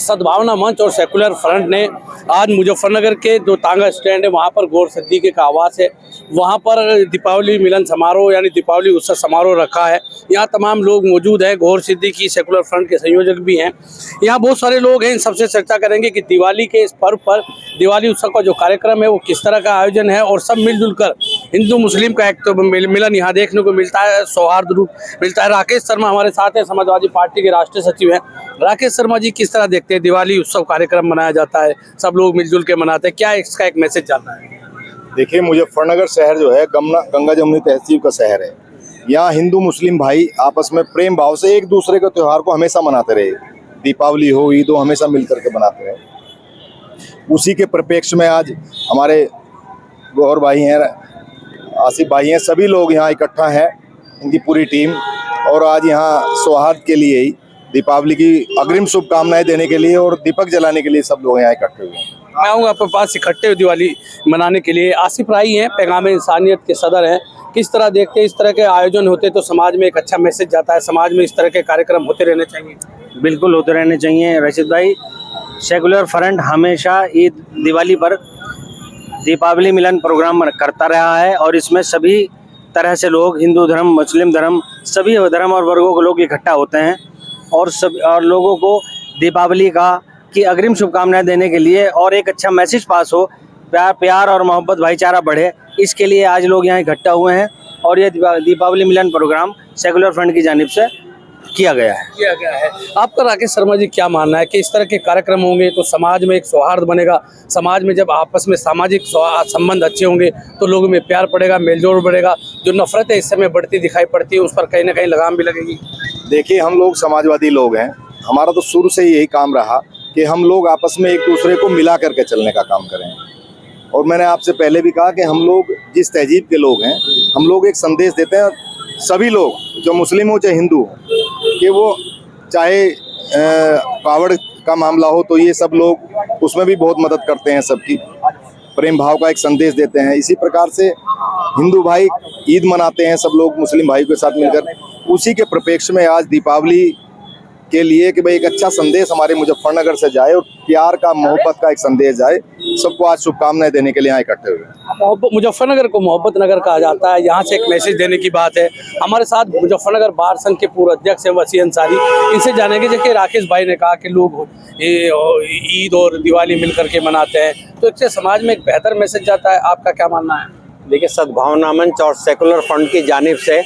सद्भावना मंच और सेकुलर फ्रंट ने आज मुजफ्फरनगर के जो तांगा स्टैंड है वहाँ पर गौर सिद्दीकी का आवास है, वहाँ पर दीपावली मिलन समारोह यानी दीपावली उत्सव समारोह रखा है। यहाँ तमाम लोग मौजूद हैं, गौर सिद्दीकी सेकुलर फ्रंट के संयोजक भी हैं। यहाँ बहुत सारे लोग हैं, इन सबसे चर्चा करेंगे कि दिवाली के इस पर्व पर दिवाली उत्सव का जो कार्यक्रम है वो किस तरह का आयोजन है और सब मिलजुल कर हिंदू मुस्लिम का एक तो मिलन यहाँ देखने को मिलता है, सौहार्द रूप मिलता है। राकेश शर्मा हमारे साथ हैं, समाजवादी पार्टी के राष्ट्रीय सचिव हैं। राकेश शर्मा जी, किस तरह देखते हैं दिवाली उत्सव कार्यक्रम मनाया जाता है, सब लोग मिलजुल के मनाते हैं, क्या इसका एक मैसेज जाता है? देखिए, मुजफ्फरनगर शहर जो है गंगा जमुनी तहसील का शहर है। यहाँ हिंदू मुस्लिम भाई आपस में प्रेम भाव से एक दूसरे के त्यौहार को हमेशा मनाते रहे। दीपावली हो, ईद हो, हमेशा मिलकर के मनाते रहे। उसी के परिप्रेक्ष्य में आज हमारे गौर भाई हैं, आसिफ भाई हैं, सभी लोग यहाँ इकट्ठा हैं, इनकी पूरी टीम। और आज यहाँ सौहार्द के लिए ही, दीपावली की अग्रिम शुभकामनाएं देने के लिए और दीपक जलाने के लिए सब लोग यहाँ इकट्ठे हुए हैं। मैं आऊँगा आपके पास इकट्ठे हुए दिवाली मनाने के लिए। आसिफ राई हैं, पैगाम इंसानियत के सदर हैं, किस तरह देखते हैं इस तरह के आयोजन होते तो समाज में एक अच्छा मैसेज जाता है, समाज में इस तरह के कार्यक्रम होते रहने चाहिए? बिल्कुल होते रहने चाहिए रशीद भाई। सेकुलर फ्रंट हमेशा ईद दिवाली पर दीपावली मिलन प्रोग्राम करता रहा है और इसमें सभी तरह से लोग, हिंदू धर्म, मुस्लिम धर्म, सभी धर्म और वर्गों के लोग इकट्ठा होते हैं और लोगों को दीपावली की अग्रिम शुभकामनाएं देने के लिए और एक अच्छा मैसेज पास हो, प्यार और मोहब्बत, भाईचारा बढ़े, इसके लिए आज लोग यहाँ इकट्ठा हुए हैं। और ये दीपावली मिलन प्रोग्राम सेकुलर फ्रंट की जानिब से किया गया है। आपका राकेश शर्मा जी क्या मानना है कि इस तरह के कार्यक्रम होंगे तो समाज में एक सौहार्द बनेगा, समाज में जब आपस में सामाजिक संबंध अच्छे होंगे तो लोगों में प्यार पड़ेगा, मेलजोल बढ़ेगा, जो नफरत है इस समय बढ़ती दिखाई पड़ती है उस पर कहीं ना कहीं लगाम भी लगेगी? देखिए, हम लोग समाजवादी लोग हैं, हमारा तो शुरू से ही यही काम रहा कि हम लोग आपस में एक दूसरे को मिला करके चलने का काम करें। और मैंने आपसे पहले भी कहा कि हम लोग जिस तहजीब के लोग हैं, हम लोग एक संदेश देते हैं, सभी लोग, जो मुस्लिम हो चाहे हिंदू हो, कि वो चाहे कावड़ का मामला हो तो ये सब लोग उसमें भी बहुत मदद करते हैं, सबकी प्रेम भाव का एक संदेश देते हैं। इसी प्रकार से हिंदू भाई ईद मनाते हैं सब लोग मुस्लिम भाई के साथ मिलकर। उसी के परिप्रेक्ष्य में आज दीपावली के लिए कि भाई एक अच्छा संदेश हमारे मुजफ्फरनगर से जाए और प्यार का, मोहब्बत का एक संदेश जाए, सबको आज शुभकामनाएं देने के लिए यहाँ इकट्ठे हुए। मुजफ्फरनगर को मोहब्बत नगर कहा जाता है, यहाँ से एक मैसेज देने की बात है। हमारे साथ मुजफ्फरनगर बार संघ के पूर्व अध्यक्ष हैं वसी अंसारी, इनसे जानेंगे। जैसे राकेश भाई ने कहा कि लोग ईद और दिवाली मिल करके मनाते हैं तो इससे समाज में एक बेहतर मैसेज जाता है, आपका क्या मानना है? देखिए, सद्भावना मंच और सेकुलर फ्रंट की जानिब से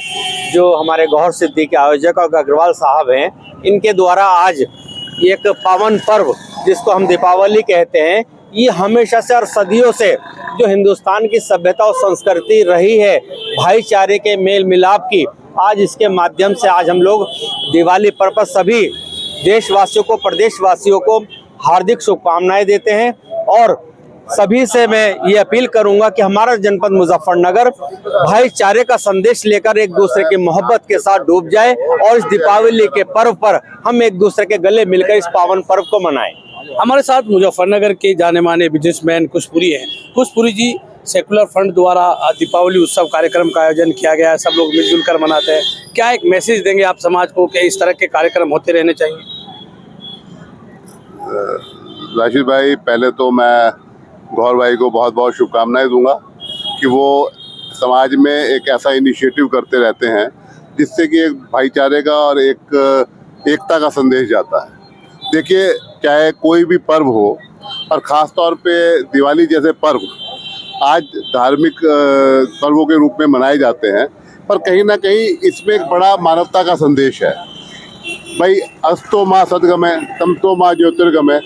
जो हमारे गौर सिद्दीकी आयोजक और अग्रवाल साहब हैं, इनके द्वारा आज एक पावन पर्व जिसको हम दीपावली कहते हैं, ये हमेशा से और सदियों से जो हिंदुस्तान की सभ्यता और संस्कृति रही है, भाईचारे के मेल मिलाप की, आज इसके माध्यम से आज हम लोग दिवाली पर्व पर सभी देशवासियों को, प्रदेशवासियों को हार्दिक शुभकामनाएं देते हैं। और सभी से मैं ये अपील करूंगा कि हमारा जनपद मुजफ्फरनगर भाईचारे का संदेश लेकर एक दूसरे की मोहब्बत के साथ डूब जाए और इस दीपावली के पर्व पर हम एक दूसरे के गले मिलकर इस पावन पर्व को मनाएं। हमारे साथ मुजफ्फरनगर के जाने माने बिजनेसमैन खुशपुरी हैं। खुशपुरी जी, सेकुलर फ्रंट द्वारा दीपावली उत्सव कार्यक्रम का आयोजन किया गया है, सब लोग मिलजुल कर मनाते हैं, क्या एक मैसेज देंगे आप समाज को कि इस तरह के कार्यक्रम होते रहने चाहिए? राशिद भाई, पहले तो मैं गौर भाई को बहुत बहुत शुभकामनाएं दूंगा कि वो समाज में एक ऐसा इनिशिएटिव करते रहते हैं जिससे कि एक भाईचारे का और एक एकता का संदेश जाता है। देखिए, चाहे कोई भी पर्व हो और ख़ास तौर पे दिवाली जैसे पर्व आज धार्मिक पर्वों के रूप में मनाए जाते हैं, पर कहीं ना कहीं इसमें एक बड़ा मानवता का संदेश है। भाई, अस्तो माँ सद्गमय तमतो माँ ज्योतिर्गमय,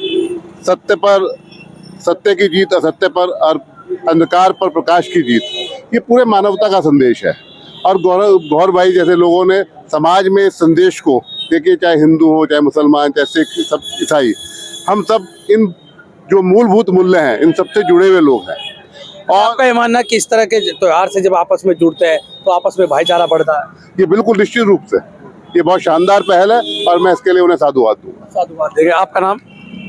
सत्य की जीत असत्य पर और अंधकार पर प्रकाश की जीत, ये पूरे मानवता का संदेश है। और गौर भाई जैसे लोगों ने समाज में इस संदेश को, देखिए चाहे हिंदू हो चाहे मुसलमान चाहे सिख, सब ईसाई, हम सब इन जो मूलभूत मूल्य हैं इन सबसे जुड़े हुए लोग हैं। और आपका ये मानना कि इस तरह के त्योहार से जब आपस में जुड़ते हैं तो आपस में भाईचारा बढ़ता है? ये बिल्कुल निश्चित रूप से ये बहुत शानदार पहल है और मैं इसके लिए उन्हें साधुवाद दूंगा। साधुवाद देंगे। आपका नाम?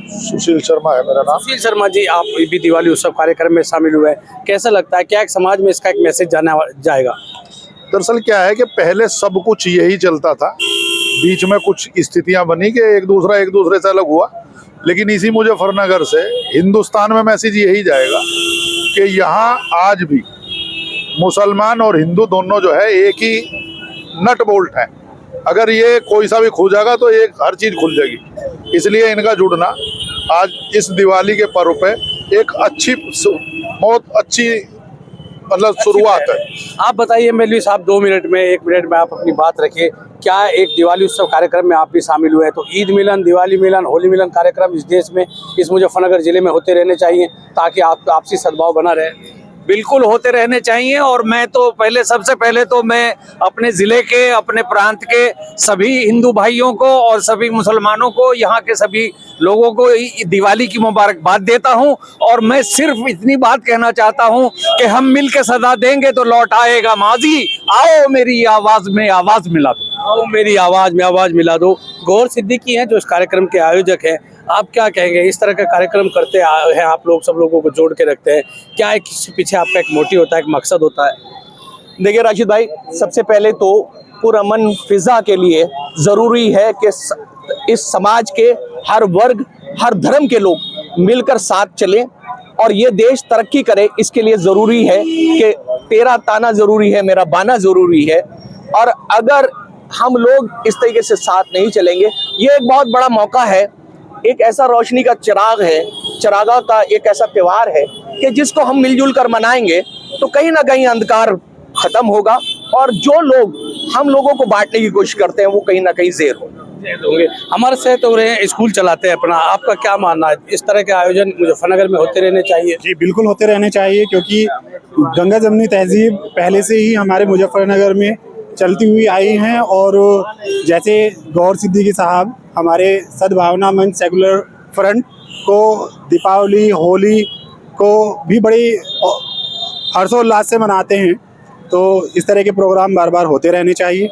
सुशील शर्मा है मेरा नाम। सुशील शर्मा जी, आप भी दिवाली उत्सव कार्यक्रम में शामिल हुए, कैसा लगता है, क्या एक समाज में इसका एक मैसेज जाएगा? दरअसल क्या है कि पहले सब कुछ यही चलता था, बीच में कुछ स्थितियां बनी कि एक दूसरे से अलग हुआ, लेकिन इसी मुजफ्फरनगर से हिंदुस्तान में मैसेज यही जाएगा कि यहाँ आज भी मुसलमान और हिंदू दोनों जो है एक ही नट बोल्ट है। अगर ये कोई सा भी खो जाएगा तो एक हर चीज खुल जाएगी। इसलिए इनका जुड़ना आज इस दिवाली के पर्व पे एक बहुत अच्छी मतलब शुरुआत है। आप बताइए मौलवी साहब, 2 मिनट में 1 मिनट में आप अपनी बात रखिए। क्या एक दिवाली उत्सव कार्यक्रम में आप भी शामिल हुए हैं? तो ईद मिलन, दिवाली मिलन, होली मिलन कार्यक्रम इस देश में, इस मुजफ्फरनगर जिले में होते रहने चाहिए ताकि आपसी सद्भाव बना रहे। बिल्कुल होते रहने चाहिए। और मैं तो सबसे पहले तो मैं अपने ज़िले के, अपने प्रांत के सभी हिंदू भाइयों को और सभी मुसलमानों को, यहाँ के सभी लोगों को दिवाली की मुबारकबाद देता हूँ। और मैं सिर्फ इतनी बात कहना चाहता हूँ कि हम मिल के सदा देंगे तो लौट आएगा माजी। आओ मेरी आवाज़ में आवाज़ मिला दो, आओ मेरी आवाज़ में आवाज़ मिला दो। गौहर सिद्दीकी हैं जो इस कार्यक्रम के आयोजक हैं। आप क्या कहेंगे? इस तरह का कार्यक्रम करते हैं आप लोग, सब लोगों को जोड़ के रखते हैं, क्या है इसके पीछे आपका एक मोटिव होता है, एक मकसद होता है? देखिए राशिद भाई, सबसे पहले तो पुरअमन फिजा के लिए ज़रूरी है कि इस समाज के हर वर्ग, हर धर्म के लोग मिलकर साथ चलें और ये देश तरक्की करे। इसके लिए ज़रूरी है कि तेरा ताना ज़रूरी है, मेरा बाना ज़रूरी है। और अगर हम लोग इस तरीके से साथ नहीं चलेंगे, ये एक बहुत बड़ा मौका है, एक ऐसा रोशनी का चिराग है, चिरागा का एक ऐसा त्यौहार है कि जिसको हम मिलजुल कर मनाएंगे तो कहीं ना कहीं अंधकार खत्म होगा और जो लोग हम लोगों को बांटने की कोशिश करते हैं वो कहीं ना कहीं ज़ेर होंगे। हमारे साथ हो रहे हैं, स्कूल चलाते हैं अपना, आपका क्या मानना है? इस तरह के आयोजन मुजफ्फरनगर में होते रहने चाहिए? जी बिल्कुल होते रहने चाहिए, क्योंकि गंगा जमनी तहजीब पहले से ही हमारे मुजफ्फरनगर में चलती हुई आई हैं। और जैसे गौहर सिद्दीकी साहब हमारे सद्भावना मंच सेकुलर फ्रंट को दीपावली, होली को भी बड़ी हर्षोल्लास से मनाते हैं, तो इस तरह के प्रोग्राम बार बार होते रहने चाहिए।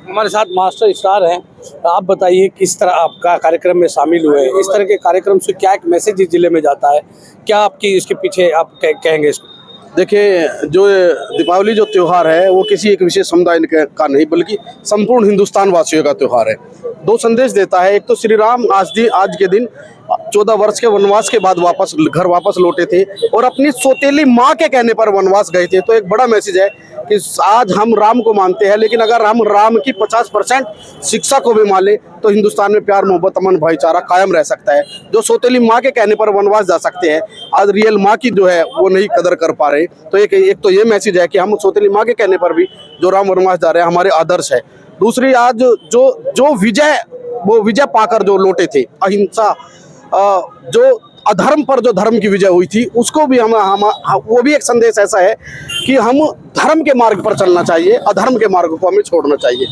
हमारे साथ मास्टर स्टार हैं, आप बताइए किस तरह आपका कार्यक्रम में शामिल हुए? इस तरह के कार्यक्रम से क्या एक मैसेज इस जिले में जाता है, क्या आपकी इसके पीछे आप कहेंगे इसको? देखिए, जो दीपावली जो त्यौहार है वो किसी एक विशेष समुदाय का नहीं बल्कि संपूर्ण हिंदुस्तान वासियों का त्यौहार है। 2 संदेश देता है। एक तो श्री राम आज के दिन 14 वर्ष के वनवास के बाद घर वापस लौटे थे और अपनी सौतेली माँ के कहने पर वनवास गए थे। तो एक बड़ा मैसेज है कि आज हम राम को मानते हैं, लेकिन अगर हम राम की 50% शिक्षा को भी मान ले तो हिंदुस्तान में प्यार, मोहब्बत, अमन, भाईचारा कायम रह सकता है। जो सौतेली माँ के कहने पर वनवास जा सकते हैं, आज रियल माँ की जो है वो नहीं कदर कर पा रहे। तो एक तो ये मैसेज है कि हम सौतेली माँ के कहने पर भी जो राम वनवास जा रहे हैं हमारे आदर्श है। दूसरी, आज जो विजय पाकर जो लौटे थे, अहिंसा, जो अधर्म पर जो धर्म की विजय हुई थी, उसको भी हम वो भी एक संदेश ऐसा है कि हम धर्म के मार्ग पर चलना चाहिए, अधर्म के मार्ग को हमें छोड़ना चाहिए।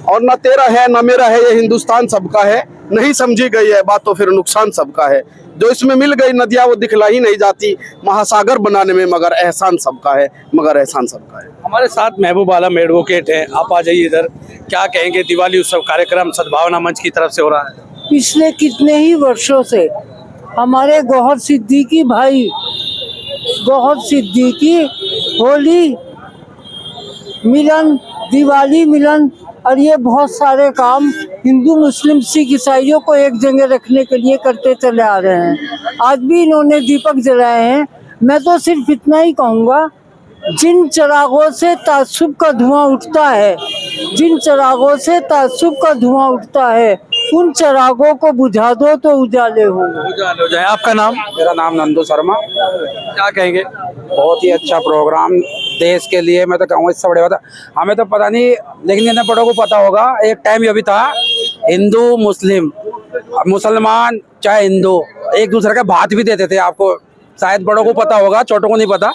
और न तेरा है न मेरा है, ये हिंदुस्तान सबका है, नहीं समझी गई है बात तो फिर नुकसान सबका है। जो इसमें मिल गई नदियाँ वो दिखला ही नहीं जाती, महासागर बनाने में मगर एहसान सबका है, मगर एहसान सबका है। हमारे साथ महबूब आलम एडवोकेट हैं, आप आ जाइए इधर। क्या कहेंगे? दिवाली उत्सव कार्यक्रम सद्भावना मंच की तरफ से हो रहा है। पिछले कितने ही वर्षों से हमारे गौहर सिद्दीकी भाई, गौहर सिद्दीकी होली मिलन, दिवाली मिलन और ये बहुत सारे काम हिंदू, मुस्लिम, सिख, ईसाइयों को एक जगह रखने के लिए करते चले आ रहे हैं। आज भी इन्होंने दीपक जलाए हैं। मैं तो सिर्फ इतना ही कहूँगा, जिन चिरागों से ताज्जुब का धुआं उठता है, जिन चिरागों से ताज्जुब का धुआं उठता है, उन चिरागों को बुझा दो तो उजाले हो जाए। आपका नाम? मेरा नाम नंदू शर्मा। क्या कहेंगे? बहुत ही अच्छा प्रोग्राम देश के लिए, मैं तो कहूँगा इससे बड़े बात हमें तो पता नहीं, लेकिन इन्हें बड़ों को पता होगा। एक टाइम ये भी था, हिंदू मुस्लिम, मुसलमान चाहे हिंदू एक दूसरे का भात भी देते थे। आपको शायद बड़ों को पता होगा, छोटों को नहीं पता।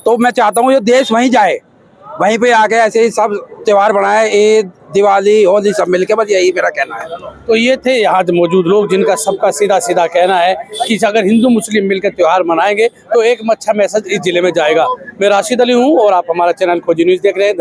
तो मैं चाहता हूँ ये देश वहीं जाए, वहीं पे आके ऐसे ही सब त्यौहार बनाए, ईद, दिवाली, होली सब मिलके, बस यही मेरा कहना है। तो ये थे यहाँ मौजूद लोग जिनका सबका सीधा सीधा कहना है कि अगर हिंदू मुस्लिम मिलकर त्यौहार मनाएंगे तो एक अच्छा मैसेज इस जिले में जाएगा। मैं राशिद अली हूँ और आप हमारा चैनल खोजी न्यूज़ देख रहे हैं।